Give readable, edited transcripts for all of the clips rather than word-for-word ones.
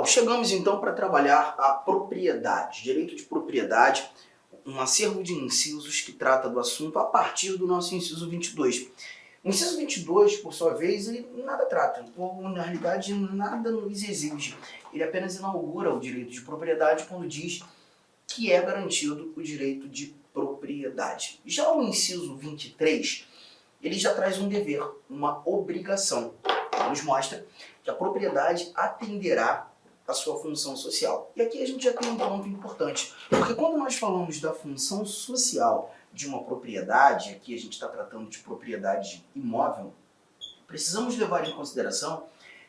chegamos então para trabalhar a propriedade, direito de propriedade, um acervo de incisos que trata do assunto a partir do nosso inciso 22. O inciso 22, por sua vez, ele nada trata, ou na realidade nada nos exige. Ele apenas inaugura o direito de propriedade quando diz que é garantido o direito de propriedade. Já o inciso 23, ele já traz um dever, uma obrigação. Ele nos mostra que a propriedade atenderá a sua função social. E aqui a gente já tem um ponto importante, porque quando nós falamos da função social de uma propriedade, aqui a gente está tratando de propriedade imóvel, precisamos levar em consideração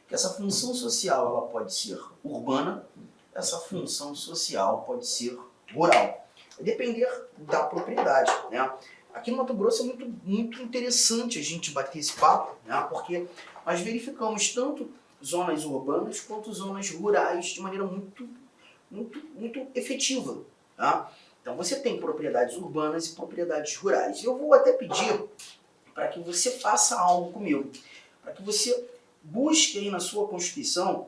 que essa função social ela pode ser urbana, essa função social pode ser rural. Vai depender da propriedade, né? Aqui no Mato Grosso é muito interessante a gente bater esse papo, né? Porque nós verificamos tanto zonas urbanas quanto zonas rurais de maneira muito efetiva. Tá? Então você tem propriedades urbanas e propriedades rurais. Eu vou até pedir para que você faça algo comigo, para que você busque aí na sua Constituição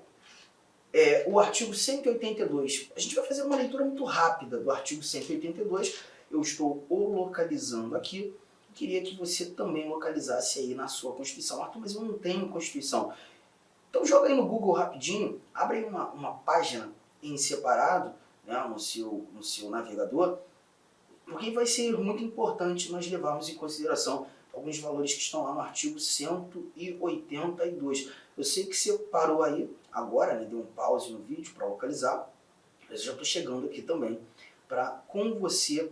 o artigo 182. A gente vai fazer uma leitura muito rápida do artigo 182. Eu estou o localizando aqui. Queria que você também localizasse aí na sua Constituição. Arthur, mas eu não tenho Constituição. Então joga aí no Google rapidinho, abre aí uma página em separado, né, no seu navegador, porque vai ser muito importante nós levarmos em consideração alguns valores que estão lá no artigo 182. Eu sei que você parou aí agora, né, deu um pause no vídeo para localizar, mas eu já estou chegando aqui também para com você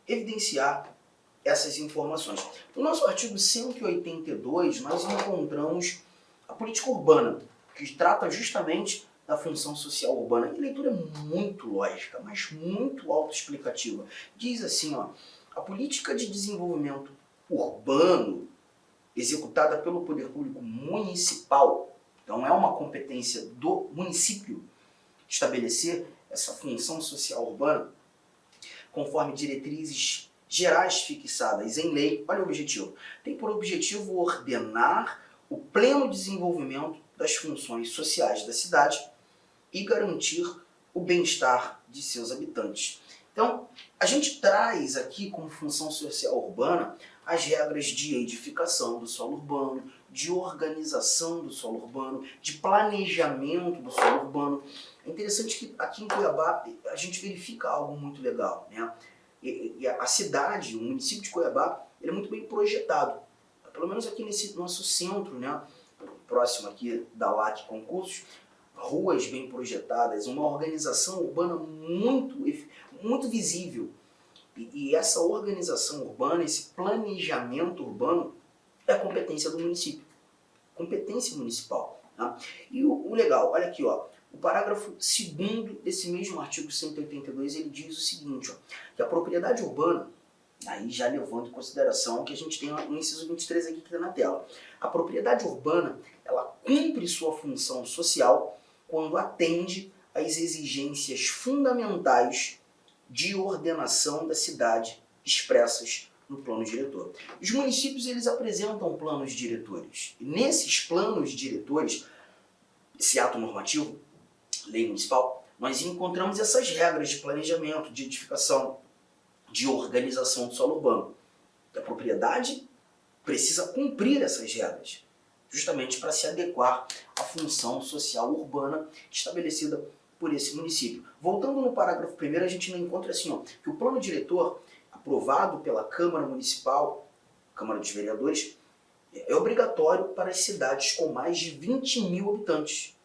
evidenciar essas informações. No nosso artigo 182, nós encontramos a política urbana, que trata justamente da função social urbana. E a leitura é muito lógica, mas muito autoexplicativa. Diz assim, ó, a política de desenvolvimento urbano executada pelo poder público municipal, então é uma competência do município estabelecer essa função social urbana conforme diretrizes gerais fixadas em lei. Olha o objetivo. Tem por objetivo ordenar o pleno desenvolvimento das funções sociais da cidade e garantir o bem-estar de seus habitantes. Então, a gente traz aqui como função social urbana as regras de edificação do solo urbano, de organização do solo urbano, de planejamento do solo urbano. É interessante que aqui em Cuiabá a gente verifica algo muito legal, né? E a cidade, o município de Cuiabá, ele é muito bem projetado. Pelo menos aqui nesse nosso centro, né, próximo aqui da LAC Concursos, ruas bem projetadas, uma organização urbana muito visível. E essa organização urbana, esse planejamento urbano, é a competência do município, competência municipal. Tá? E o legal, olha aqui, ó, o parágrafo 2º desse mesmo artigo 182, ele diz o seguinte, ó, que a propriedade urbana, aí já levando em consideração que a gente tem no inciso 23 aqui que está na tela. A propriedade urbana, ela cumpre sua função social quando atende às exigências fundamentais de ordenação da cidade expressas no plano diretor. Os municípios, eles apresentam planos diretores. E nesses planos diretores, esse ato normativo, lei municipal, nós encontramos essas regras de planejamento, de edificação, de organização do solo urbano. A propriedade precisa cumprir essas regras, justamente para se adequar à função social urbana estabelecida por esse município. Voltando no parágrafo 1º, a gente ainda encontra assim, ó, que o plano diretor, aprovado pela Câmara Municipal, Câmara dos Vereadores, é obrigatório para as cidades com mais de 20 mil habitantes.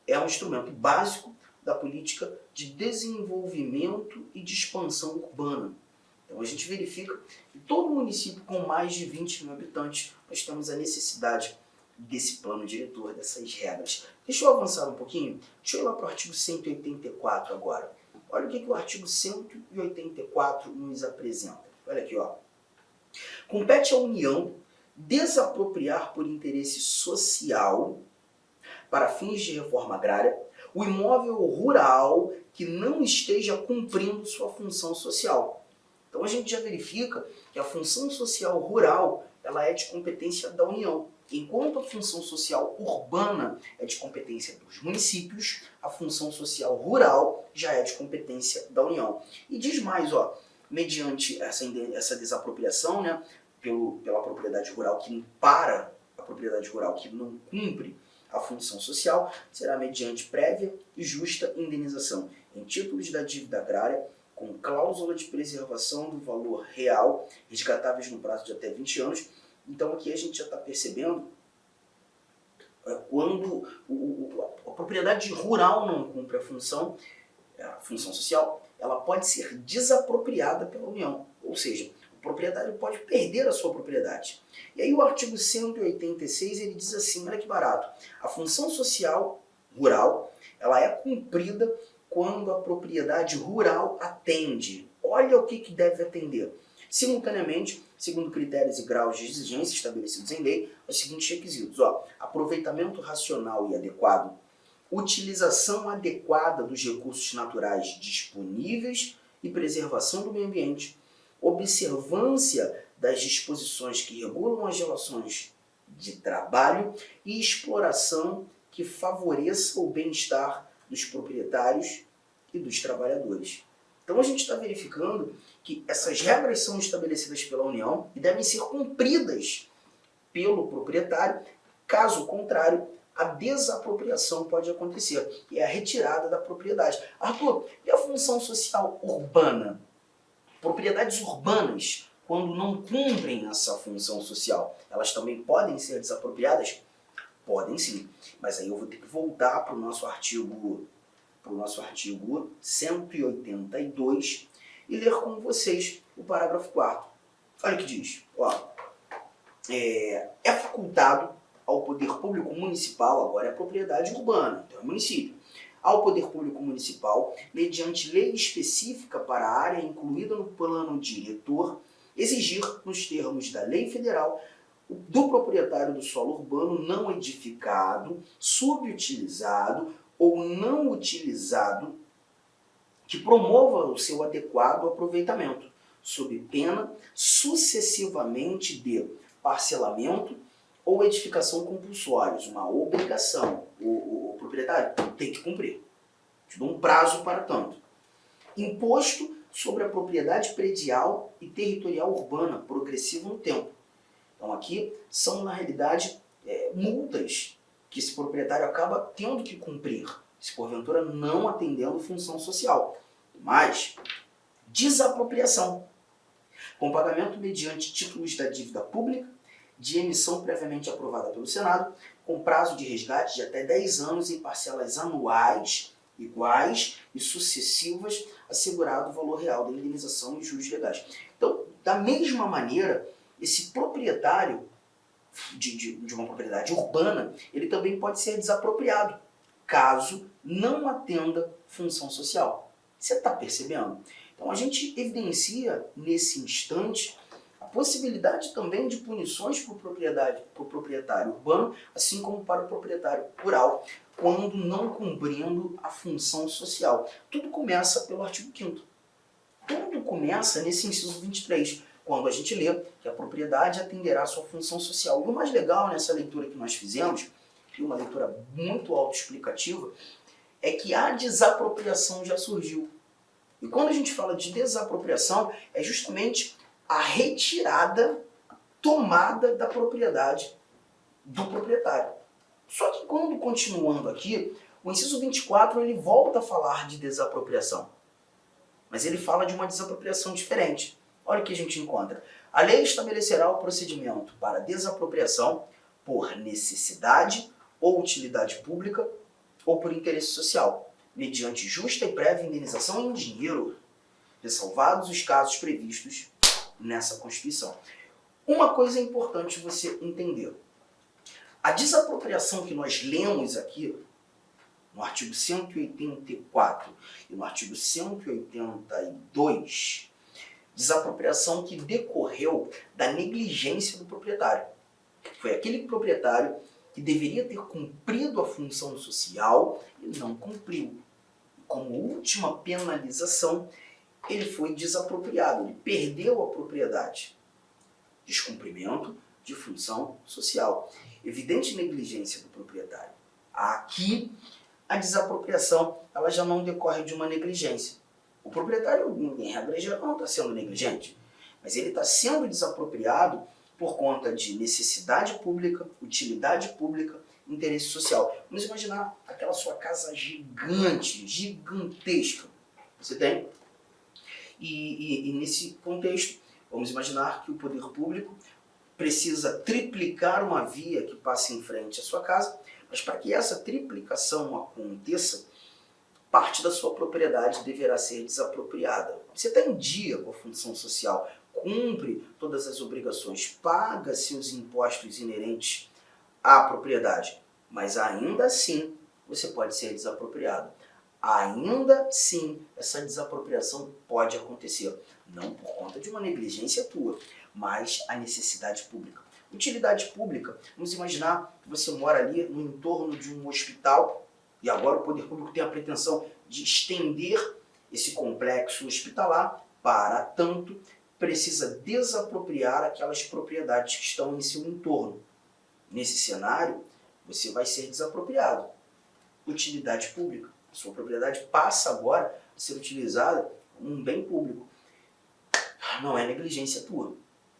É um instrumento básico da política de desenvolvimento e de expansão urbana. Então a gente verifica que todo município com mais de 20 mil habitantes, nós temos a necessidade desse plano diretor, dessas regras. Deixa eu avançar um pouquinho, deixa eu ir lá para o artigo 184 agora. Olha o que o artigo 184 nos apresenta. Olha aqui, ó. Compete à União desapropriar por interesse social, para fins de reforma agrária, o imóvel rural que não esteja cumprindo sua função social. Então a gente já verifica que a função social rural ela é de competência da União. enquanto a função social urbana é de competência dos municípios, a função social rural já é de competência da União. E diz mais, ó, mediante essa desapropriação, né, pela propriedade rural para a propriedade rural que não cumpre a função social, será mediante prévia e justa indenização em títulos da dívida agrária, com cláusula de preservação do valor real, resgatáveis no prazo de até 20 anos. Então aqui a gente já está percebendo quando a propriedade rural não cumpre a função social, ela pode ser desapropriada pela União, ou seja, o proprietário pode perder a sua propriedade. E aí o artigo 186 ele diz assim, olha que barato, a função social rural ela é cumprida quando a propriedade rural atende. Olha o que deve atender. Simultaneamente, segundo critérios e graus de exigência estabelecidos em lei, os seguintes requisitos. Ó, aproveitamento racional e adequado, utilização adequada dos recursos naturais disponíveis e preservação do meio ambiente, observância das disposições que regulam as relações de trabalho e exploração que favoreça o bem-estar dos proprietários e dos trabalhadores. Então a gente está verificando que essas regras são estabelecidas pela União e devem ser cumpridas pelo proprietário, caso contrário, a desapropriação pode acontecer, e é a retirada da propriedade. Arthur, e a função social urbana? Propriedades urbanas, quando não cumprem essa função social, elas também podem ser desapropriadas? Podem sim, mas aí eu vou ter que voltar para o nosso artigo 182 e ler com vocês o parágrafo 4º. Olha o que diz. Ó, é facultado ao poder público municipal, agora é propriedade urbana, então é município, ao poder público municipal, mediante lei específica para a área incluída no plano diretor, exigir, nos termos da lei federal, do proprietário do solo urbano não edificado, subutilizado ou não utilizado, que promova o seu adequado aproveitamento, sob pena sucessivamente de parcelamento ou edificação compulsórios, uma obrigação. O proprietário tem que cumprir. Te dou um prazo para tanto. Imposto sobre a propriedade predial e territorial urbana, progressivo no tempo. Então aqui são, na realidade, multas que esse proprietário acaba tendo que cumprir, se porventura não atendendo função social. Mas, desapropriação, com pagamento mediante títulos da dívida pública, de emissão previamente aprovada pelo Senado, com prazo de resgate de até 10 anos em parcelas anuais, iguais e sucessivas, assegurado o valor real da indenização e juros legais. Então, da mesma maneira, esse proprietário de uma propriedade urbana, ele também pode ser desapropriado, caso não atenda função social. Você está percebendo? Então a gente evidencia nesse instante a possibilidade também de punições para o proprietário urbano, assim como para o proprietário rural, quando não cumprindo a função social. Tudo começa pelo artigo 5º. Tudo começa nesse inciso 23, quando a gente lê que a propriedade atenderá à sua função social. E o mais legal nessa leitura que nós fizemos, e uma leitura muito autoexplicativa, é que a desapropriação já surgiu. E quando a gente fala de desapropriação, é justamente a retirada, tomada da propriedade do proprietário. Só que quando, continuando aqui, o inciso 24 ele volta a falar de desapropriação. Mas ele fala de uma desapropriação diferente. Olha o que a gente encontra. A lei estabelecerá o procedimento para desapropriação por necessidade ou utilidade pública ou por interesse social, mediante justa e prévia indenização em dinheiro, ressalvados os casos previstos nessa Constituição. Uma coisa é importante você entender. A desapropriação que nós lemos aqui, no artigo 184 e no artigo 182, desapropriação que decorreu da negligência do proprietário. Foi aquele proprietário que deveria ter cumprido a função social e não cumpriu. Como última penalização, ele foi desapropriado, ele perdeu a propriedade. Descumprimento de função social. evidente negligência do proprietário. Aqui, a desapropriação ela já não decorre de uma negligência. O proprietário, em regra geral, não está sendo negligente, mas ele está sendo desapropriado por conta de necessidade pública, utilidade pública, interesse social. Vamos imaginar aquela sua casa gigante, gigantesca. Você tem? E nesse contexto, vamos imaginar que o poder público precisa triplicar uma via que passa em frente à sua casa, mas para que essa triplicação aconteça, parte da sua propriedade deverá ser desapropriada. Você está em dia com a função social, cumpre todas as obrigações, paga seus impostos inerentes à propriedade, mas ainda assim você pode ser desapropriado. Ainda assim, essa desapropriação pode acontecer, não por conta de uma negligência tua, mas a necessidade pública. Utilidade pública, vamos imaginar que você mora ali no entorno de um hospital e agora o poder público tem a pretensão de estender esse complexo hospitalar, para tanto, precisa desapropriar aquelas propriedades que estão em seu entorno. Nesse cenário, você vai ser desapropriado. Utilidade pública. A sua propriedade passa agora a ser utilizada como um bem público. Não é negligência tua,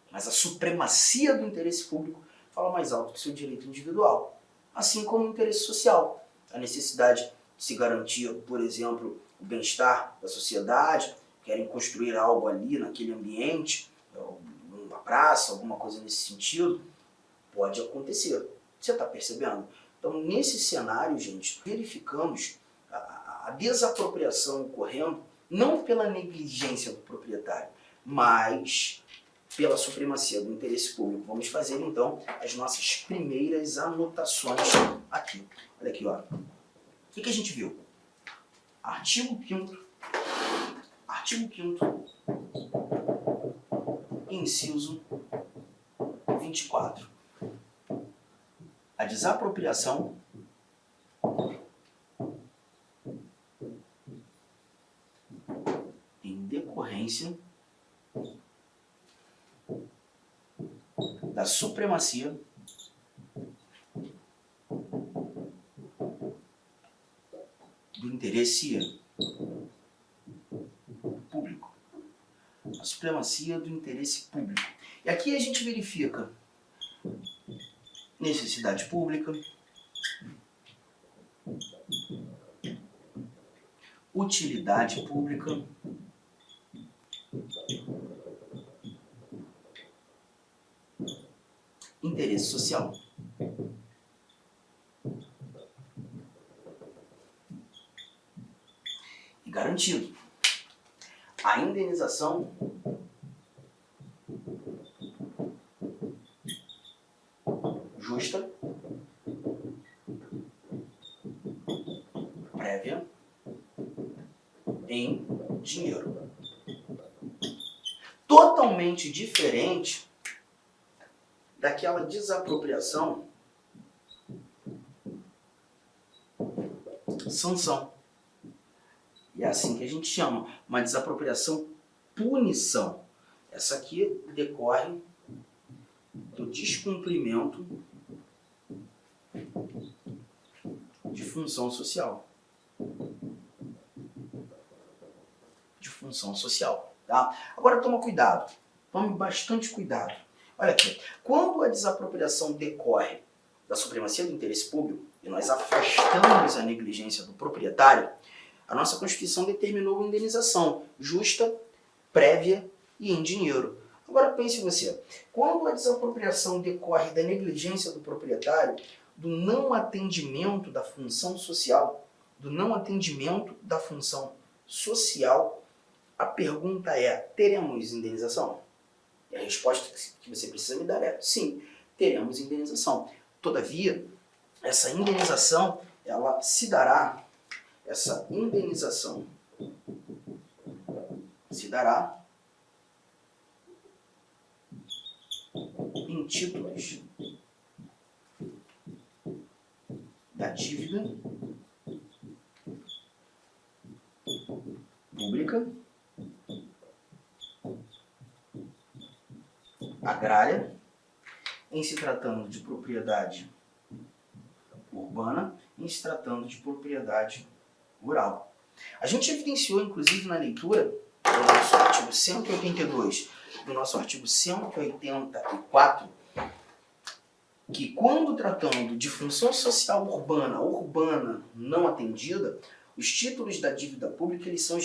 mas a supremacia do interesse público fala mais alto que o seu direito individual. Assim como o interesse social. A necessidade de se garantir, por exemplo, o bem-estar da sociedade, querem construir algo ali naquele ambiente, uma praça, alguma coisa nesse sentido, pode acontecer. Você está percebendo? Então, nesse cenário, gente, verificamos a desapropriação ocorrendo não pela negligência do proprietário, mas pela supremacia do interesse público. Vamos fazer, então, as nossas primeiras anotações aqui. Olha aqui, ó. O que a gente viu? Artigo 5º, inciso 24. A desapropriação em decorrência da supremacia do interesse público. A supremacia do interesse público. E aqui a gente verifica necessidade pública, utilidade pública, interesse social. E garantido, a indenização justa, prévia, em dinheiro. Totalmente diferente daquela desapropriação sanção. E é assim que a gente chama, uma desapropriação punição. Essa aqui decorre do descumprimento de função social. De função social, tá? Agora toma cuidado, tome bastante cuidado. Olha aqui, quando a desapropriação decorre da supremacia do interesse público e nós afastamos a negligência do proprietário, a nossa Constituição determinou indenização justa, prévia e em dinheiro. Agora pense você, quando a desapropriação decorre da negligência do proprietário, do não atendimento da função social, a pergunta é, teremos indenização? E a resposta que você precisa me dar é sim, teremos indenização. Todavia, essa indenização, ela se dará, em títulos da dívida pública, agrária em se tratando de propriedade urbana, em se tratando de propriedade rural. A gente evidenciou, inclusive, na leitura do nosso artigo 182, do nosso artigo 184, que quando tratando de função social urbana não atendida, os títulos da dívida pública eles são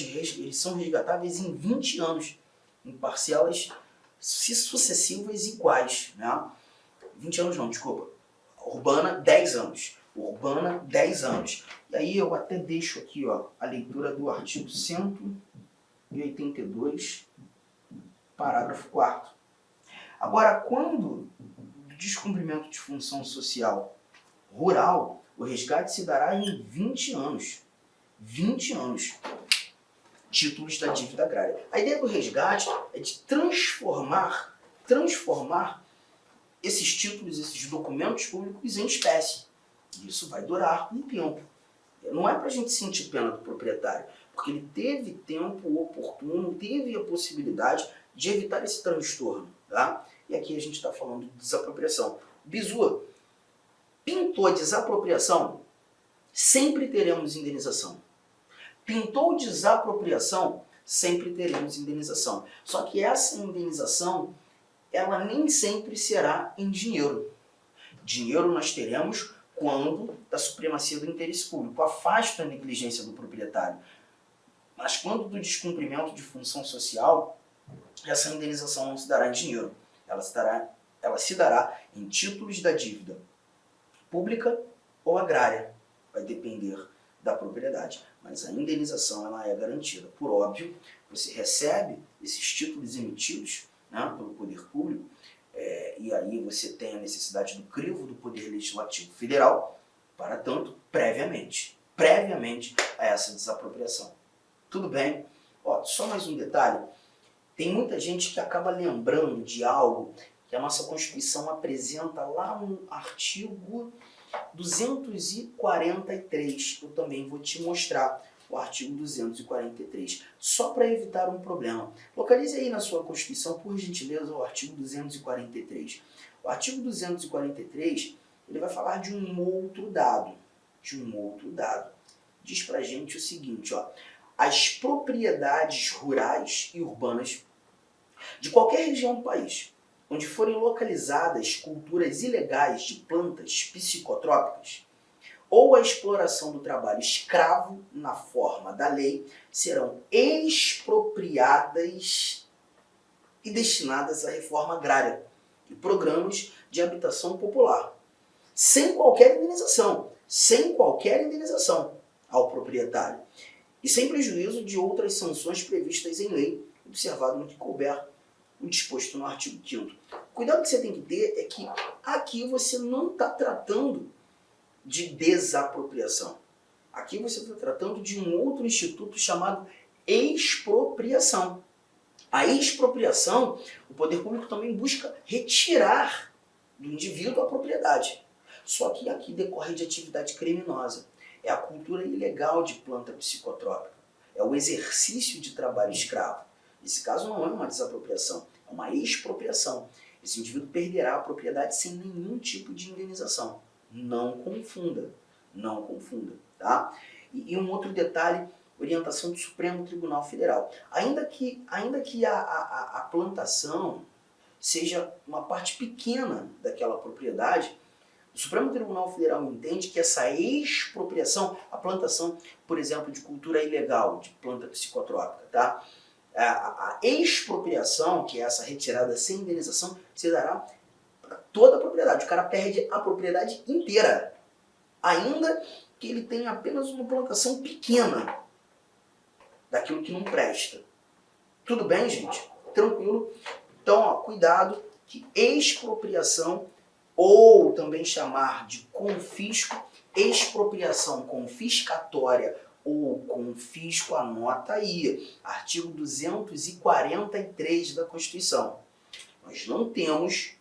resgatáveis em 20 anos, em parcelas sucessivas iguais. Né? 20 anos não, desculpa. Urbana, 10 anos. Urbana, 10 anos. E aí eu até deixo aqui a leitura do artigo 182, parágrafo 4º. Agora, quando descumprimento de função social rural, o resgate se dará em 20 anos. 20 anos. Títulos da dívida agrária. A ideia do resgate é de transformar esses títulos, esses documentos públicos em espécie. Isso vai durar um tempo. Não é para a gente sentir pena do proprietário, porque ele teve tempo oportuno, teve a possibilidade de evitar esse transtorno. Tá? E aqui a gente está falando de desapropriação. Bizu, pintou desapropriação, sempre teremos indenização. Pintou desapropriação, sempre teremos indenização. Só que essa indenização, ela nem sempre será em dinheiro. Dinheiro nós teremos quando da supremacia do interesse público, afasta a negligência do proprietário. Mas quando do descumprimento de função social, essa indenização não se dará em dinheiro. Ela se dará em títulos da dívida pública ou agrária. Vai depender da propriedade. Mas a indenização ela é garantida. Por óbvio, você recebe esses títulos emitidos, né, pelo poder público, e aí você tem a necessidade do crivo do Poder Legislativo Federal, para tanto, previamente a essa desapropriação. Tudo bem? Só mais um detalhe. Tem muita gente que acaba lembrando de algo que a nossa Constituição apresenta lá no artigo 243. Eu também vou te mostrar o artigo 243, só para evitar um problema. Localize aí na sua Constituição, por gentileza, o artigo 243. O artigo 243, ele vai falar de um outro dado. Diz pra gente o seguinte, as propriedades rurais e urbanas de qualquer região do país, onde forem localizadas culturas ilegais de plantas psicotrópicas, ou a exploração do trabalho escravo na forma da lei, serão expropriadas e destinadas à reforma agrária e programas de habitação popular, sem qualquer indenização ao proprietário, e sem prejuízo de outras sanções previstas em lei, observado no que couber o disposto no artigo 5º. O cuidado que você tem que ter é que aqui você não está tratando de desapropriação. Aqui você está tratando de um outro instituto chamado expropriação. A expropriação, o poder público também busca retirar do indivíduo a propriedade. Só que aqui decorre de atividade criminosa. É a cultura ilegal de planta psicotrópica. É o exercício de trabalho escravo. Nesse caso não é uma desapropriação, é uma expropriação. Esse indivíduo perderá a propriedade sem nenhum tipo de indenização. Não confunda, tá? E um outro detalhe, orientação do Supremo Tribunal Federal. Ainda que a plantação seja uma parte pequena daquela propriedade, o Supremo Tribunal Federal entende que essa expropriação, a plantação, por exemplo, de cultura ilegal, de planta psicotrópica, tá? A expropriação, que é essa retirada sem indenização, se dará para toda a propriedade. O cara perde a propriedade inteira, ainda que ele tenha apenas uma plantação pequena daquilo que não presta. Tudo bem, gente? Tranquilo? Então, cuidado que expropriação, ou também chamar de confisco, expropriação confiscatória ou confisco, anota aí, artigo 243 da Constituição. Nós não temos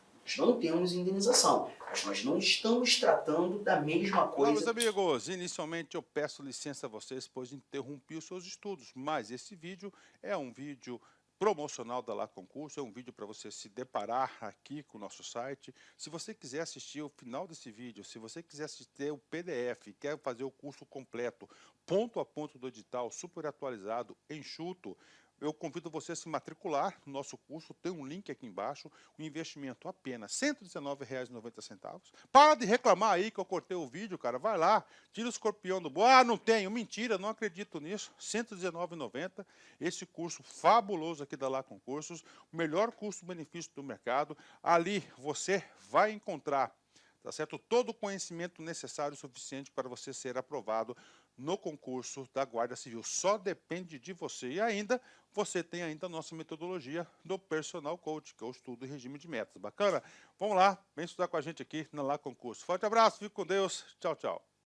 indenização, mas nós não estamos tratando da mesma coisa. Olá, meus amigos, inicialmente eu peço licença a vocês, pois interrompi os seus estudos, mas esse vídeo é um vídeo promocional da Lá Concurso, é um vídeo para você se deparar aqui com o nosso site. Se você quiser assistir o final desse vídeo, se você quiser assistir o PDF, quer fazer o curso completo, ponto a ponto do edital, super atualizado, enxuto, eu convido você a se matricular no nosso curso, tem um link aqui embaixo, o investimento apenas R$ 119,90. Para de reclamar aí que eu cortei o vídeo, cara, vai lá, tira o escorpião do bolso. Ah, não tenho, mentira, não acredito nisso, R$ 119,90, esse curso fabuloso aqui da Lá Concursos, o melhor custo-benefício do mercado, ali você vai encontrar, tá certo? Todo o conhecimento necessário e suficiente para você ser aprovado no concurso da Guarda Civil. Só depende de você. E ainda, você tem ainda a nossa metodologia do Personal Coach, que é o estudo e regime de metas. Bacana? Vamos lá, vem estudar com a gente aqui na Lá Concurso. Forte abraço, fique com Deus. Tchau, tchau.